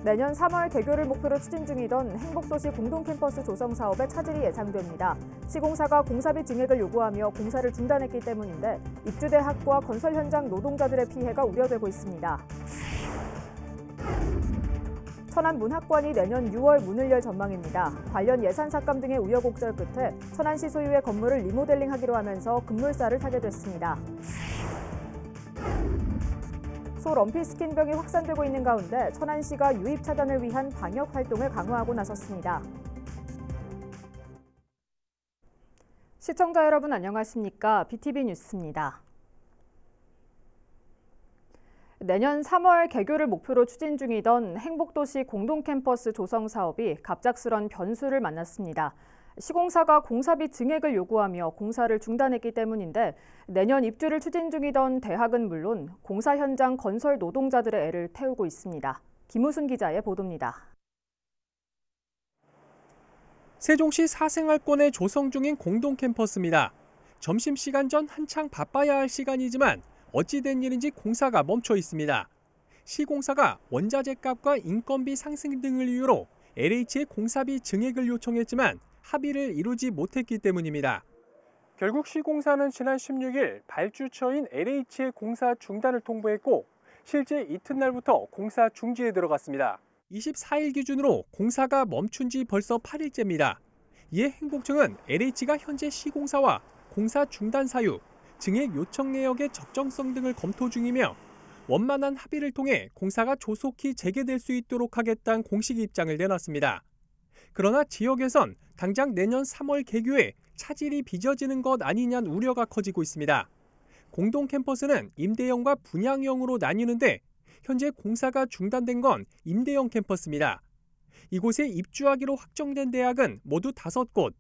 내년 3월 개교를 목표로 추진 중이던 행복도시 공동캠퍼스 조성 사업에 차질이 예상됩니다. 시공사가 공사비 증액을 요구하며 공사를 중단했기 때문인데 입주대학과 건설 현장 노동자들의 피해가 우려되고 있습니다. 천안문학관이 내년 6월 문을 열 전망입니다. 관련 예산 삭감 등의 우여곡절 끝에 천안시 소유의 건물을 리모델링하기로 하면서 급물살을 타게 됐습니다. 소 럼피스킨병이 확산되고 있는 가운데 천안시가 유입 차단을 위한 방역 활동을 강화하고 나섰습니다. 시청자 여러분 안녕하십니까? BTV 뉴스입니다. 내년 3월 개교를 목표로 추진 중이던 행복도시 공동캠퍼스 조성 사업이 갑작스런 변수를 만났습니다. 시공사가 공사비 증액을 요구하며 공사를 중단했기 때문인데 내년 입주를 추진 중이던 대학은 물론 공사 현장 건설 노동자들의 애를 태우고 있습니다. 김우순 기자의 보도입니다. 세종시 사생활권에 조성 중인 공동캠퍼스입니다. 점심시간 전 한창 바빠야 할 시간이지만 어찌된 일인지 공사가 멈춰 있습니다. 시공사가 원자재 값과 인건비 상승 등을 이유로 LH의 공사비 증액을 요청했지만 합의를 이루지 못했기 때문입니다. 결국 시공사는 지난 16일 발주처인 LH의 공사 중단을 통보했고 실제 이튿날부터 공사 중지에 들어갔습니다. 24일 기준으로 공사가 멈춘 지 벌써 8일째입니다. 이에 행복청은 LH가 현재 시공사와 공사 중단 사유, 증액 요청 내역의 적정성 등을 검토 중이며 원만한 합의를 통해 공사가 조속히 재개될 수 있도록 하겠다는 공식 입장을 내놨습니다. 그러나 지역에선 당장 내년 3월 개교에 차질이 빚어지는 것 아니냐는 우려가 커지고 있습니다. 공동캠퍼스는 임대형과 분양형으로 나뉘는데 현재 공사가 중단된 건 임대형 캠퍼스입니다. 이곳에 입주하기로 확정된 대학은 모두 5곳.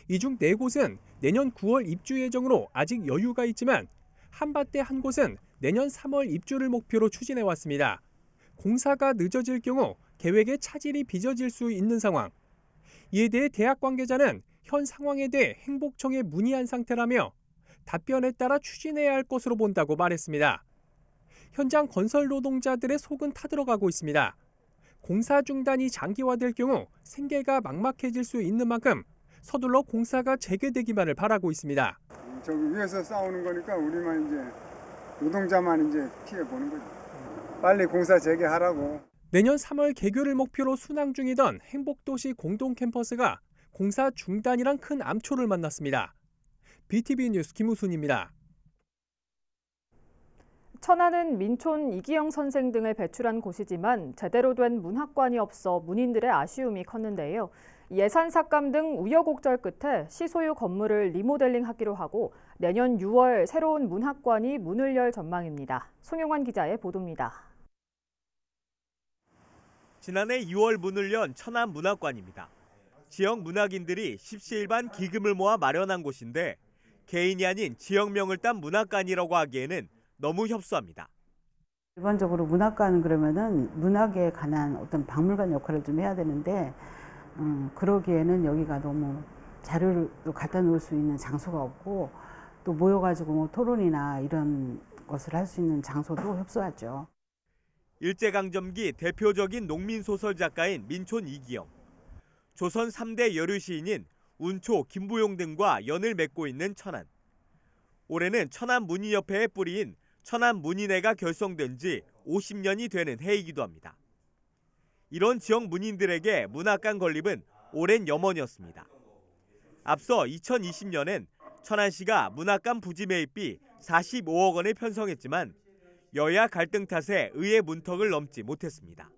이 중 4곳은 내년 9월 입주 예정으로 아직 여유가 있지만 한밭대 한 곳은 내년 3월 입주를 목표로 추진해왔습니다. 공사가 늦어질 경우 계획에 차질이 빚어질 수 있는 상황. 이에 대해 대학 관계자는 현 상황에 대해 행복청에 문의한 상태라며 답변에 따라 추진해야 할 것으로 본다고 말했습니다. 현장 건설 노동자들의 속은 타들어가고 있습니다. 공사 중단이 장기화될 경우 생계가 막막해질 수 있는 만큼 서둘러 공사가 재개되기만을 바라고 있습니다. 저기 위에서 싸우는 거니까 우리만 이제 노동자만 이제 피해 보는 거죠. 빨리 공사 재개하라고. 내년 3월 개교를 목표로 순항 중이던 행복도시 공동캠퍼스가 공사 중단이란 큰 암초를 만났습니다. BTV 뉴스 김우순입니다. 천안은 민촌 이기영 선생 등을 배출한 곳이지만 제대로 된 문학관이 없어 문인들의 아쉬움이 컸는데요. 예산 삭감 등 우여곡절 끝에 시소유 건물을 리모델링하기로 하고 내년 6월 새로운 문학관이 문을 열 전망입니다. 송영환 기자의 보도입니다. 지난해 2월 문을 연 천안문학관입니다. 지역 문학인들이 십시일반 기금을 모아 마련한 곳인데 개인이 아닌 지역명을 딴 문학관이라고 하기에는 너무 협소합니다. 일반적으로 문학관은 그러면은 문학에 관한 어떤 박물관 역할을 좀 해야 되는데 그러기에는 여기가 너무 자료를 갖다 놓을 수 있는 장소가 없고 또 모여가지고 뭐 토론이나 이런 것을 할 수 있는 장소도 협소하죠. 일제강점기 대표적인 농민소설 작가인 민촌 이기영. 조선 3대 여류 시인인 운초, 김부용 등과 연을 맺고 있는 천안. 올해는 천안문인협회의 뿌리인 천안문인회가 결성된 지 50년이 되는 해이기도 합니다. 이런 지역 문인들에게 문학관 건립은 오랜 염원이었습니다. 앞서 2020년엔 천안시가 문학관 부지 매입비 45억 원을 편성했지만 여야 갈등 탓에 의회 문턱을 넘지 못했습니다.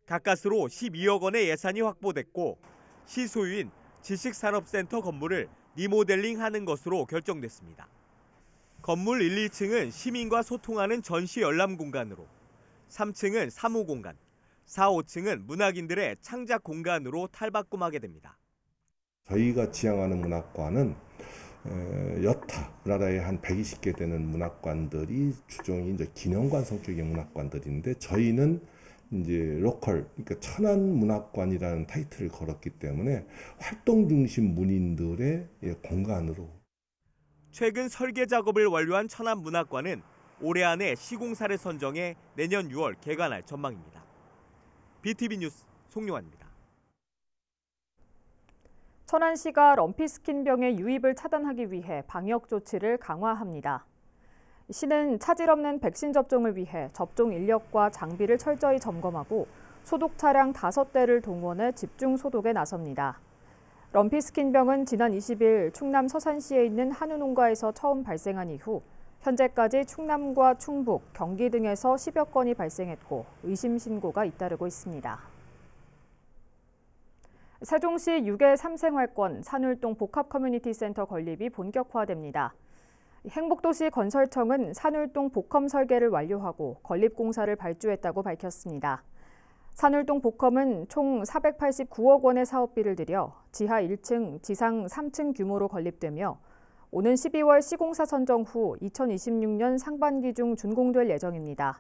가까스로 12억 원의 예산이 확보됐고 시 소유인 지식산업센터 건물을 리모델링하는 것으로 결정됐습니다. 건물 1, 2층은 시민과 소통하는 전시 열람 공간으로, 3층은 사무 공간, 4, 5층은 문학인들의 창작 공간으로 탈바꿈하게 됩니다. 저희가 지향하는 문학관은 여타 우리나라에 한 120개 되는 문학관들이 주종이 이제 기념관 성격의 문학관들인데 저희는 이제 로컬, 그러니까 천안 문학관이라는 타이틀을 걸었기 때문에 활동 중심 문인들의 공간으로. 최근 설계 작업을 완료한 천안 문학관은 올해 안에 시공사를 선정해 내년 6월 개관할 전망입니다. BTV 뉴스 송용환입니다. 천안시가 럼피스킨병의 유입을 차단하기 위해 방역 조치를 강화합니다. 시는 차질 없는 백신 접종을 위해 접종 인력과 장비를 철저히 점검하고 소독 차량 5대를 동원해 집중 소독에 나섭니다. 럼피스킨병은 지난 20일 충남 서산시에 있는 한우 농가에서 처음 발생한 이후 현재까지 충남과 충북, 경기 등에서 10여 건이 발생했고 의심 신고가 잇따르고 있습니다. 세종시 6회 3생활권 산울동 복합커뮤니티센터 건립이 본격화됩니다. 행복도시 건설청은 산울동 복컴 설계를 완료하고 건립 공사를 발주했다고 밝혔습니다. 산울동 복컴은 총 489억 원의 사업비를 들여 지하 1층, 지상 3층 규모로 건립되며 오는 12월 시공사 선정 후 2026년 상반기 중 준공될 예정입니다.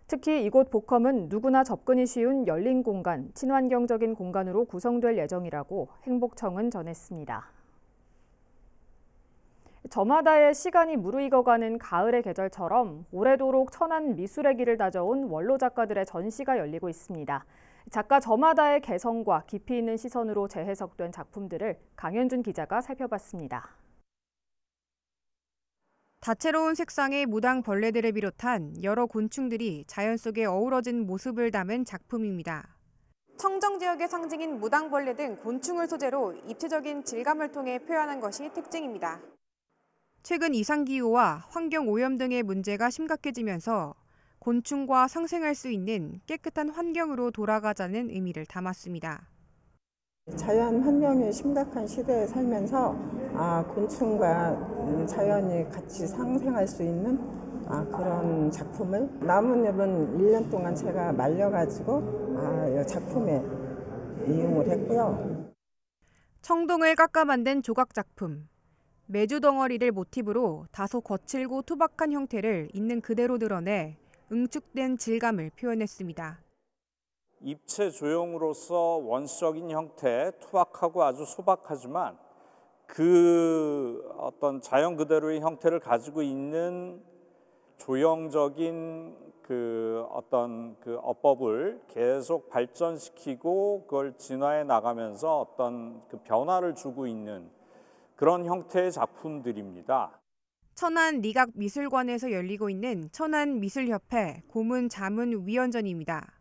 특히 이곳 복컴은 누구나 접근이 쉬운 열린 공간, 친환경적인 공간으로 구성될 예정이라고 행복청은 전했습니다. 저마다의 시간이 무르익어가는 가을의 계절처럼 오래도록 천안 미술의 길을 다져온 원로 작가들의 전시가 열리고 있습니다. 작가 저마다의 개성과 깊이 있는 시선으로 재해석된 작품들을 강현준 기자가 살펴봤습니다. 다채로운 색상의 무당 벌레들을 비롯한 여러 곤충들이 자연 속에 어우러진 모습을 담은 작품입니다. 청정 지역의 상징인 무당벌레 등 곤충을 소재로 입체적인 질감을 통해 표현한 것이 특징입니다. 최근 이상기후와 환경오염 등의 문제가 심각해지면서 곤충과 상생할 수 있는 깨끗한 환경으로 돌아가자는 의미를 담았습니다. 자연 환경이 심각한 시대에 살면서 곤충과 자연이 같이 상생할 수 있는 그런 작품을 나뭇잎은 1년 동안 제가 말려가지고 이 작품에 이용을 했고요. 청동을 깎아 만든 조각 작품. 메주 덩어리를 모티브로 다소 거칠고 투박한 형태를 있는 그대로 드러내 응축된 질감을 표현했습니다. 입체 조형으로서 원시적인 형태, 투박하고 아주 소박하지만 그 어떤 자연 그대로의 형태를 가지고 있는 조형적인 그 어떤 그 어법을 계속 발전시키고 그걸 진화해 나가면서 어떤 그 변화를 주고 있는 그런 형태의 작품들입니다. 천안 리각미술관에서 열리고 있는 천안미술협회 고문자문위원전입니다.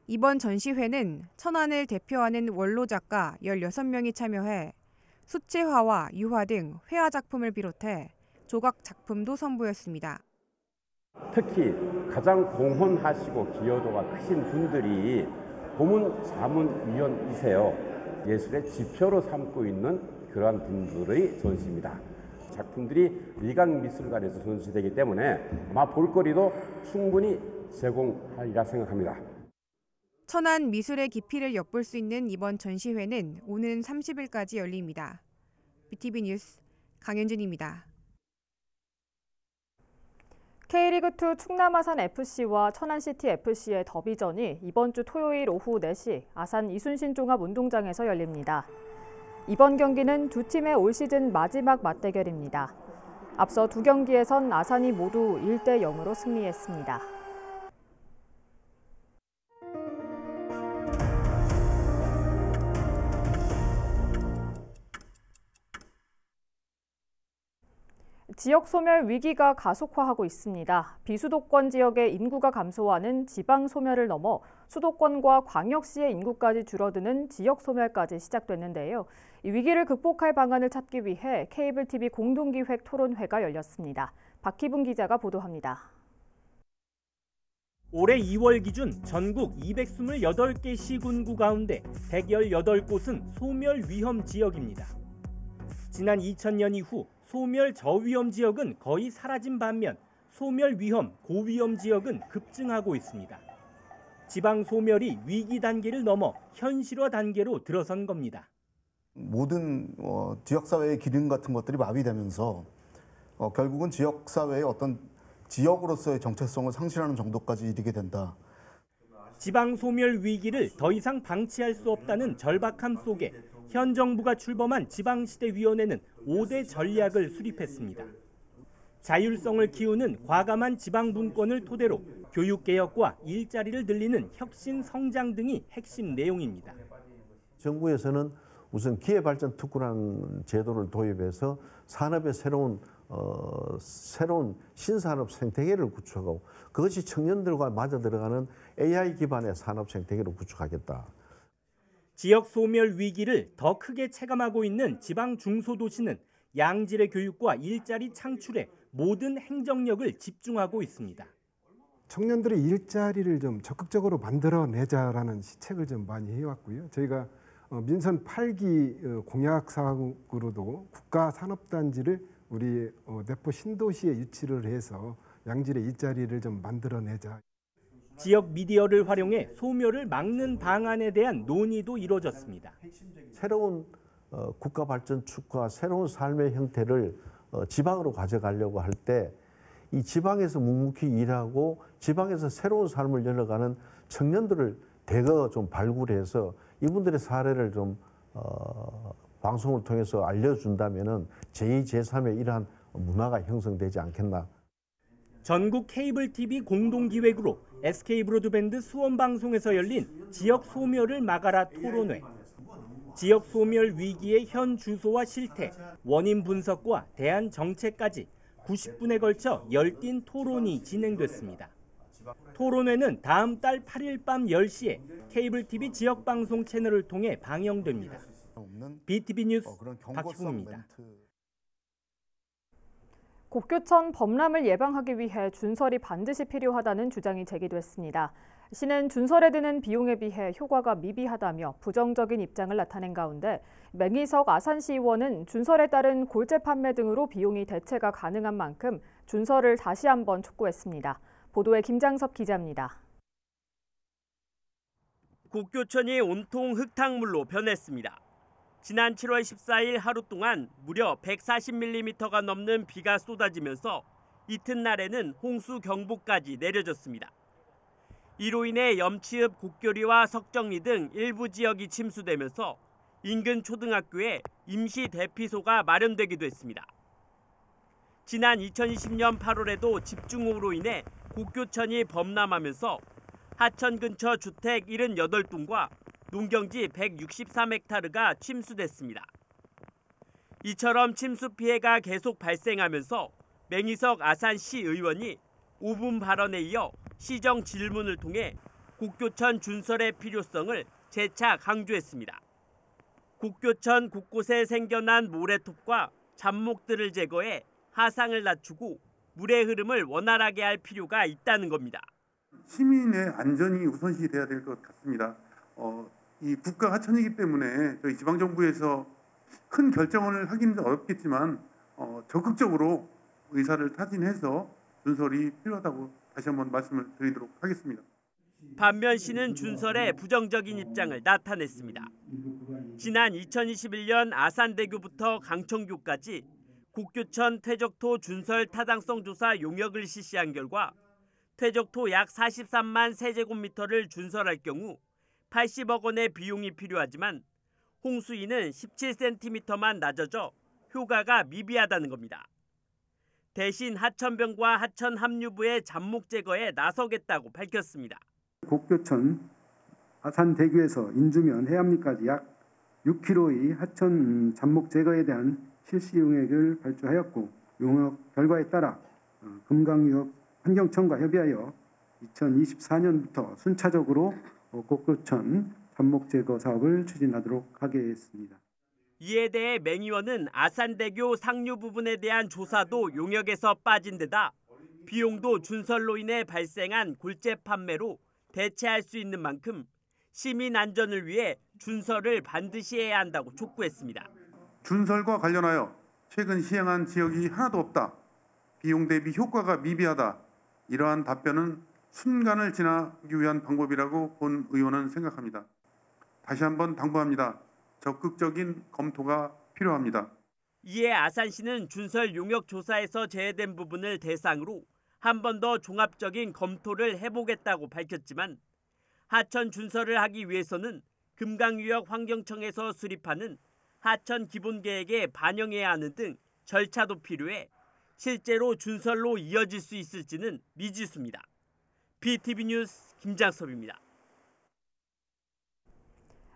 이번 전시회는 천안을 대표하는 원로 작가 16명이 참여해 수채화와 유화 등 회화 작품을 비롯해 조각 작품도 선보였습니다. 특히 가장 공헌하시고 기여도가 크신 분들이 고문자문위원이세요. 예술의 지표로 삼고 있는 그러한 분들의 전시입니다. 작품들이 리각미술관에서 전시되기 때문에 아마 볼거리도 충분히 제공하리라 생각합니다. 천안 미술의 깊이를 엿볼 수 있는 이번 전시회는 오는 30일까지 열립니다. BTV 뉴스 강현준입니다. K리그2 충남 아산FC와 천안시티FC의 더비전이 이번 주 토요일 오후 4시 아산 이순신 종합운동장에서 열립니다. 이번 경기는 두 팀의 올 시즌 마지막 맞대결입니다. 앞서 두 경기에선 아산이 모두 1대0으로 승리했습니다. 지역 소멸 위기가 가속화하고 있습니다. 비수도권 지역의 인구가 감소하는 지방 소멸을 넘어 수도권과 광역시의 인구까지 줄어드는 지역 소멸까지 시작됐는데요. 이 위기를 극복할 방안을 찾기 위해 케이블 TV 공동기획 토론회가 열렸습니다. 박희분 기자가 보도합니다. 올해 2월 기준 전국 228개 시군구 가운데 118곳은 소멸 위험 지역입니다. 지난 2000년 이후 소멸 저위험 지역은 거의 사라진 반면 소멸 위험, 고위험 지역은 급증하고 있습니다. 지방 소멸이 위기 단계를 넘어 현실화 단계로 들어선 겁니다. 모든 지역사회의 기능 같은 것들이 마비되면서 결국은 지역사회의 어떤 지역으로서의 정체성을 상실하는 정도까지 이르게 된다. 지방 소멸 위기를 더 이상 방치할 수 없다는 절박함 속에 현 정부가 출범한 지방시대위원회는 5대 전략을 수립했습니다. 자율성을 키우는 과감한 지방 분권을 토대로 교육개혁과 일자리를 늘리는 혁신 성장 등이 핵심 내용입니다. 정부에서는 우선 기회발전 특구라는 제도를 도입해서 산업의 새로운 신산업 생태계를 구축하고 그것이 청년들과 맞아 들어가는 AI 기반의 산업 생태계를 구축하겠다. 지역 소멸 위기를 더 크게 체감하고 있는 지방 중소도시는 양질의 교육과 일자리 창출에 모든 행정력을 집중하고 있습니다. 청년들의 일자리를 좀 적극적으로 만들어내자라는 시책을 좀 많이 해왔고요. 저희가 민선 8기 공약사항으로도 국가산업단지를 우리 내포 신도시에 유치를 해서 양질의 일자리를 좀 만들어내자. 지역 미디어를 활용해 소멸을 막는 방안에 대한 논의도 이뤄졌습니다. 새로운 국가 발전 축과 새로운 삶의 형태를 지방으로 가져가려고 할 때 이 지방에서 묵묵히 일하고 지방에서 새로운 삶을 열어가는 청년들을 대거 좀 발굴해서 이분들의 사례를 좀 방송을 통해서 알려준다면은 제2, 제3의 이러한 문화가 형성되지 않겠나. 전국 케이블 TV 공동기획으로 SK브로드밴드 수원방송에서 열린 지역 소멸을 막아라 토론회. 지역 소멸 위기의 현 주소와 실태, 원인 분석과 대안 정책까지 90분에 걸쳐 열띤 토론이 진행됐습니다. 토론회는 다음 달 8일 밤 10시에 케이블 TV 지역방송 채널을 통해 방영됩니다. BTV 뉴스 박희국입니다. 곡교천 범람을 예방하기 위해 준설이 반드시 필요하다는 주장이 제기됐습니다. 시는 준설에 드는 비용에 비해 효과가 미비하다며 부정적인 입장을 나타낸 가운데 맹희석 아산시 의원은 준설에 따른 골재 판매 등으로 비용이 대체가 가능한 만큼 준설을 다시 한번 촉구했습니다. 보도에 김장섭 기자입니다. 곡교천이 온통 흙탕물로 변했습니다. 지난 7월 14일 하루 동안 무려 140mm가 넘는 비가 쏟아지면서 이튿날에는 홍수 경보까지 내려졌습니다. 이로 인해 염치읍 곡교리와 석정리 등 일부 지역이 침수되면서 인근 초등학교에 임시 대피소가 마련되기도 했습니다. 지난 2020년 8월에도 집중호우로 인해 곡교천이 범람하면서 하천 근처 주택 78동과 농경지 163헥타르가 침수됐습니다. 이처럼 침수 피해가 계속 발생하면서 맹희석 아산시 의원이 5분 발언에 이어 시정 질문을 통해 곡교천 준설의 필요성을 재차 강조했습니다. 곡교천 곳곳에 생겨난 모래톱과 잡목들을 제거해 하상을 낮추고 물의 흐름을 원활하게 할 필요가 있다는 겁니다. 시민의 안전이 우선시 돼야 될 것 같습니다. 이 국가 하천이기 때문에 저희 지방정부에서 큰 결정을 하기는 어렵겠지만 적극적으로 의사를 타진해서 준설이 필요하다고 다시 한번 말씀을 드리도록 하겠습니다. 반면 시는 준설에 부정적인 입장을 나타냈습니다. 지난 2021년 아산대교부터 강청교까지 곡교천 퇴적토 준설 타당성 조사 용역을 실시한 결과 퇴적토 약 43만 세제곱미터를 준설할 경우 80억 원의 비용이 필요하지만 홍수위는 17cm만 낮아져 효과가 미비하다는 겁니다. 대신 하천병과 하천 합류부의 잡목 제거에 나서겠다고 밝혔습니다. 곡교천 아산대교에서 인주면 해암리까지 약 6km의 하천 잡목 제거에 대한 실시 용역을 발주하였고 용역 결과에 따라 금강유업 환경청과 협의하여 2024년부터 순차적으로 곡교천 잡목 제거 사업을 추진하도록 하겠습니다. 이에 대해 맹 의원은 아산대교 상류 부분에 대한 조사도 용역에서 빠진 데다 비용도 준설로 인해 발생한 골재 판매로 대체할 수 있는 만큼 시민 안전을 위해 준설을 반드시 해야 한다고 촉구했습니다. 준설과 관련하여 최근 시행한 지역이 하나도 없다. 비용 대비 효과가 미비하다. 이러한 답변은 순간을 지나기 위한 방법이라고 본 의원은 생각합니다. 다시 한번 당부합니다. 적극적인 검토가 필요합니다. 이에 아산시는 준설 용역 조사에서 제외된 부분을 대상으로 한 번 더 종합적인 검토를 해보겠다고 밝혔지만 하천 준설을 하기 위해서는 금강유역 환경청에서 수립하는 하천 기본계획에 반영해야 하는 등 절차도 필요해 실제로 준설로 이어질 수 있을지는 미지수입니다. BTV 뉴스 김장섭입니다.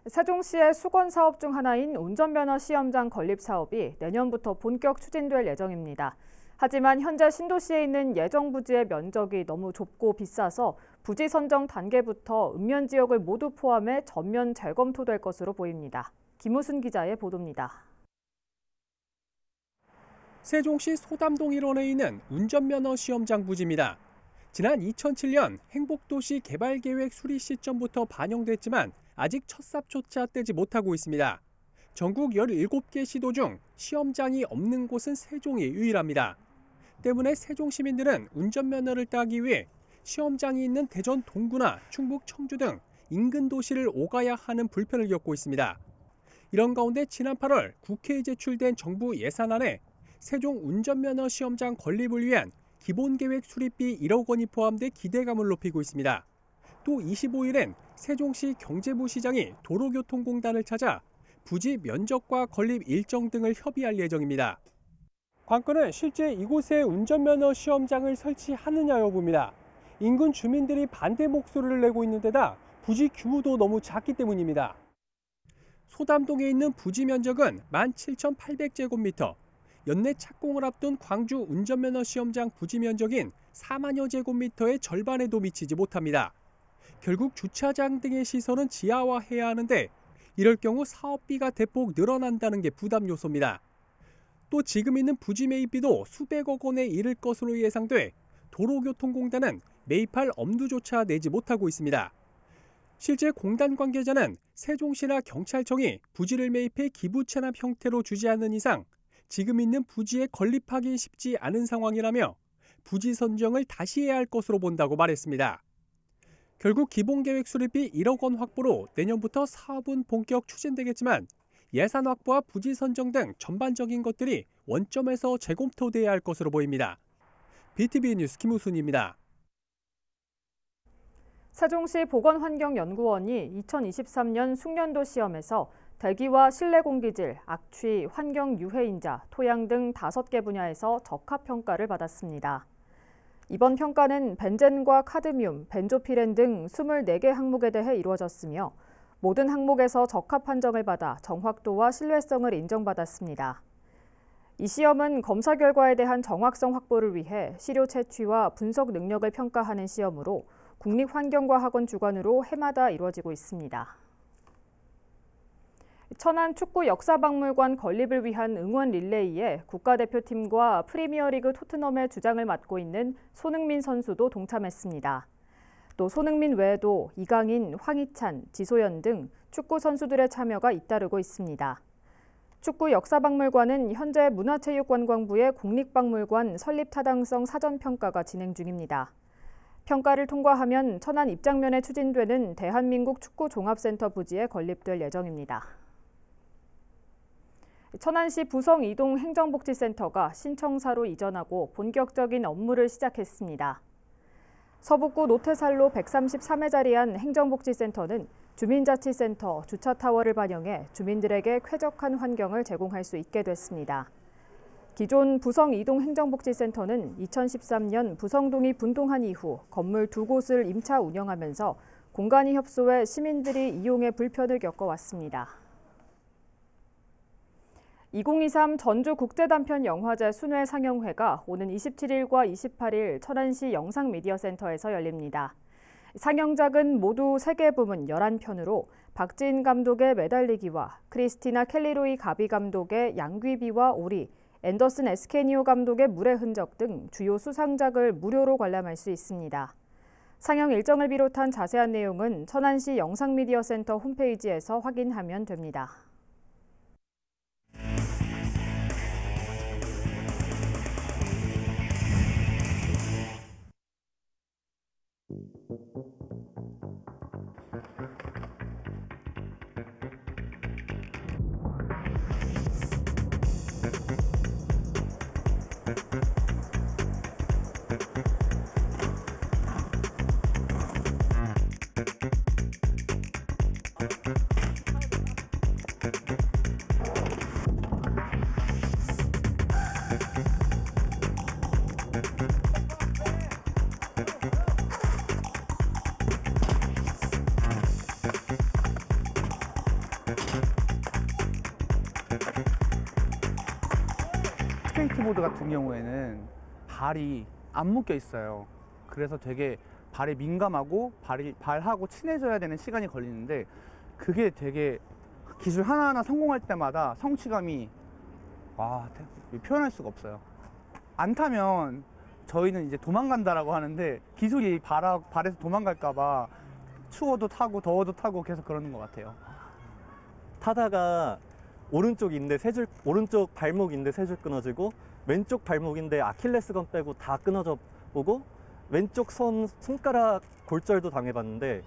세종시의 수건 사업 중 하나인 운전면허 시험장 건립 사업이 내년부터 본격 추진될 예정입니다. 하지만 현재 신도시에 있는 예정 부지의 면적이 너무 좁고 비싸서 부지 선정 단계부터 읍면 지역을 모두 포함해 전면 재검토될 것으로 보입니다. 김우순 기자의 보도입니다. 세종시 소담동 일원에 있는 운전면허 시험장 부지입니다. 지난 2007년 행복도시 개발계획 수리 시점부터 반영됐지만 아직 첫 삽조차 떼지 못하고 있습니다. 전국 17개 시도 중 시험장이 없는 곳은 세종이 유일합니다. 때문에 세종 시민들은 운전면허를 따기 위해 시험장이 있는 대전 동구나 충북 청주 등 인근 도시를 오가야 하는 불편을 겪고 있습니다. 이런 가운데 지난 8월 국회에 제출된 정부 예산안에 세종 운전면허 시험장 건립을 위한 기본계획 수립비 1억 원이 포함돼 기대감을 높이고 있습니다. 또 25일엔 세종시 경제부 시장이 도로교통공단을 찾아 부지 면적과 건립 일정 등을 협의할 예정입니다. 관건은 실제 이곳에 운전면허 시험장을 설치하느냐 여부입니다. 인근 주민들이 반대 목소리를 내고 있는 데다 부지 규모도 너무 작기 때문입니다. 소담동에 있는 부지 면적은 17,800제곱미터, 연내 착공을 앞둔 광주 운전면허 시험장 부지 면적인 4만여 제곱미터의 절반에도 미치지 못합니다. 결국 주차장 등의 시설은 지하화해야 하는데 이럴 경우 사업비가 대폭 늘어난다는 게 부담 요소입니다. 또 지금 있는 부지 매입비도 수백억 원에 이를 것으로 예상돼 도로교통공단은 매입할 엄두조차 내지 못하고 있습니다. 실제 공단 관계자는 세종시나 경찰청이 부지를 매입해 기부 체납 형태로 주지 않는 이상 지금 있는 부지에 건립하기 쉽지 않은 상황이라며 부지 선정을 다시 해야 할 것으로 본다고 말했습니다. 결국 기본계획 수립비 1억 원 확보로 내년부터 사업은 본격 추진되겠지만 예산 확보와 부지 선정 등 전반적인 것들이 원점에서 재검토돼야 할 것으로 보입니다. BTV 뉴스 김우순입니다. 세종시 보건환경연구원이 2023년 숙련도 시험에서 대기와 실내 공기질, 악취, 환경 유해인자, 토양 등 5개 분야에서 적합평가를 받았습니다. 이번 평가는 벤젠과 카드뮴, 벤조피렌 등 24개 항목에 대해 이루어졌으며 모든 항목에서 적합 판정을 받아 정확도와 신뢰성을 인정받았습니다. 이 시험은 검사 결과에 대한 정확성 확보를 위해 시료 채취와 분석 능력을 평가하는 시험으로 국립환경과학원 주관으로 해마다 이루어지고 있습니다. 천안 축구 역사박물관 건립을 위한 응원 릴레이에 국가대표팀과 프리미어리그 토트넘의 주장을 맡고 있는 손흥민 선수도 동참했습니다. 또 손흥민 외에도 이강인, 황희찬, 지소연 등 축구 선수들의 참여가 잇따르고 있습니다. 축구 역사박물관은 현재 문화체육관광부의 국립박물관 설립 타당성 사전평가가 진행 중입니다. 평가를 통과하면 천안 입장면에 추진되는 대한민국 축구종합센터 부지에 건립될 예정입니다. 천안시 부성 이동 행정복지센터가 신청사로 이전하고 본격적인 업무를 시작했습니다. 서북구 노태살로 133에 자리한 행정복지센터는 주민자치센터, 주차타워를 반영해 주민들에게 쾌적한 환경을 제공할 수 있게 됐습니다. 기존 부성 이동 행정복지센터는 2013년 부성동이 분동한 이후 건물 2곳을 임차 운영하면서 공간이 협소해 시민들이 이용에 불편을 겪어왔습니다. 2023 전주국제단편영화제 순회 상영회가 오는 27일과 28일 천안시 영상미디어센터에서 열립니다. 상영작은 모두 3개 부문 11편으로 박지인 감독의 매달리기와 크리스티나 켈리로이 가비 감독의 양귀비와 오리, 앤더슨 에스케니오 감독의 물의 흔적 등 주요 수상작을 무료로 관람할 수 있습니다. 상영 일정을 비롯한 자세한 내용은 천안시 영상미디어센터 홈페이지에서 확인하면 됩니다. 스케이트보드 같은 경우에는 발이 안 묶여 있어요. 그래서 되게 발에 민감하고 발하고 친해져야 되는 시간이 걸리는데 그게 되게 기술 하나하나 성공할 때마다 성취감이 표현할 수가 없어요. 안 타면 저희는 이제 도망간다라고 하는데 기술이 발에서 도망갈까 봐 추워도 타고 더워도 타고 계속 그러는 것 같아요. 타다가 오른쪽 발목인데 세 줄 끊어지고 왼쪽 발목인데 아킬레스건 빼고 다 끊어져 보고 왼쪽 손가락 골절도 당해봤는데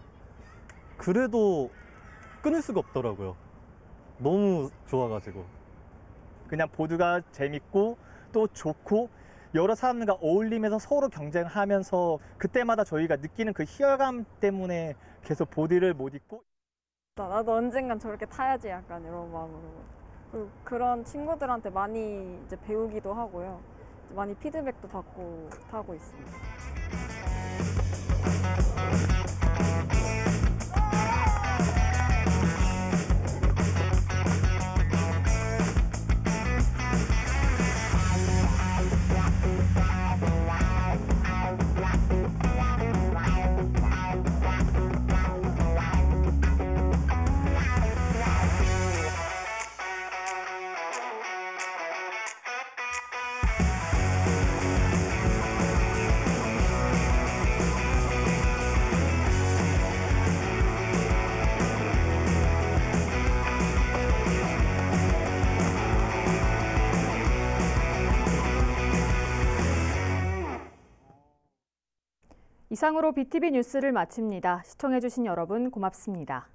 그래도 끊을 수가 없더라고요. 너무 좋아가지고. 그냥 보드가 재밌고 또 좋고 여러 사람들과 어울리면서 서로 경쟁하면서 그때마다 저희가 느끼는 그 희열감 때문에 계속 보드를 못 잊고 나도 언젠간 저렇게 타야지 약간 이런 마음으로 그리고 그런 친구들한테 많이 이제 배우기도 하고요. 많이 피드백도 받고 타고 있습니다. 이상으로 BTV 뉴스를 마칩니다. 시청해주신 여러분 고맙습니다.